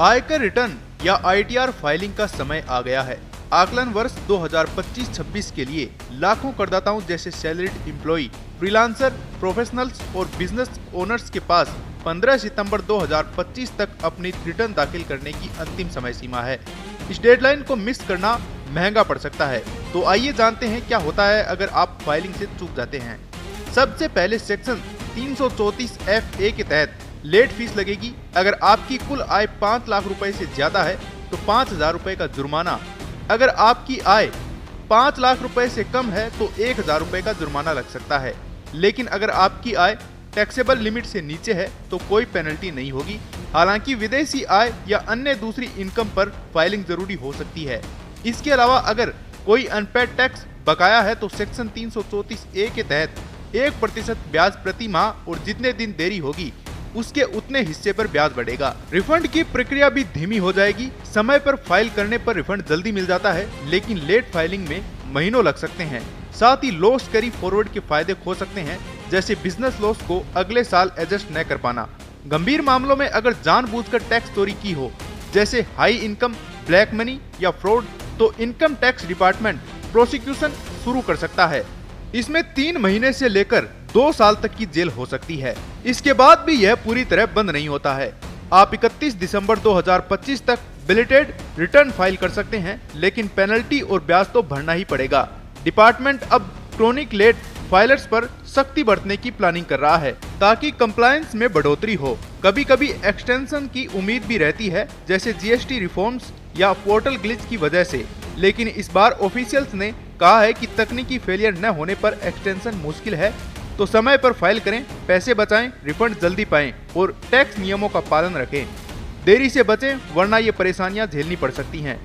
आयकर रिटर्न या ITR filing का समय आ गया है। आकलन वर्ष 2025-26 के लिए लाखों करदाताओं जैसे सैलरीड एम्प्लॉय, फ्रीलांसर, प्रोफेशनल्स और बिजनेस ओनर्स के पास 15 सितंबर 2025 तक अपनी रिटर्न दाखिल करने की अंतिम समय सीमा है। इस डेडलाइन को मिस करना महंगा पड़ सकता है। तो आइए जानते हैं क्या होता है अगर आप फाइलिंग से चूक जाते हैं। सबसे पहले सेक्शन 334FA के तहत लेट फीस लगेगी। अगर आपकी कुल आय 5 लाख रुपए से ज्यादा है तो 5,000 रुपए का जुर्माना। अगर आपकी आय 5 लाख रुपए से कम है तो 1,000 रुपए का जुर्माना लग सकता है। लेकिन अगर आपकी आय टैक्सेबल लिमिट से नीचे है तो कोई पेनल्टी नहीं होगी। हालांकि विदेशी आय या अन्य दूसरी इनकम पर फाइलिंग जरूरी हो सकती है। इसके अलावा अगर कोई अनपेड टैक्स बकाया है तो सेक्शन 334A के तहत 1% ब्याज प्रति माह और जितने दिन देरी होगी उसके उतने हिस्से पर ब्याज बढ़ेगा। रिफंड की प्रक्रिया भी धीमी हो जाएगी। समय पर फाइल करने पर रिफंड जल्दी मिल जाता है, लेकिन लेट फाइलिंग में महीनों लग सकते हैं। साथ ही लॉस कैरी फॉरवर्ड के फायदे खो सकते हैं, जैसे बिजनेस लॉस को अगले साल एडजस्ट न कर पाना। गंभीर मामलों में अगर जानबूझकर टैक्स चोरी की हो, जैसे हाई इनकम, ब्लैक मनी या फ्रॉड, तो इनकम टैक्स डिपार्टमेंट प्रोसिक्यूशन शुरू कर सकता है। इसमें 3 महीने से लेकर 2 साल तक की जेल हो सकती है। इसके बाद भी यह पूरी तरह बंद नहीं होता है। आप 31 दिसंबर 2025 तक बिलेटेड रिटर्न फाइल कर सकते हैं, लेकिन पेनल्टी और ब्याज तो भरना ही पड़ेगा। डिपार्टमेंट अब क्रॉनिक लेट फाइलर्स पर सख्ती बरतने की प्लानिंग कर रहा है ताकि कंप्लायंस में बढ़ोतरी हो। कभी कभी एक्सटेंशन की उम्मीद भी रहती है, जैसे जीएसटी रिफॉर्म्स या पोर्टल ग्लिच की वजह से। लेकिन इस बार ऑफिशियल्स ने कहा है कि तकनीकी फेलियर न होने पर एक्सटेंशन मुश्किल है। तो समय पर फाइल करें, पैसे बचाएं, रिफंड जल्दी पाएं और टैक्स नियमों का पालन रखें। देरी से बचें, वरना ये परेशानियां झेलनी पड़ सकती हैं।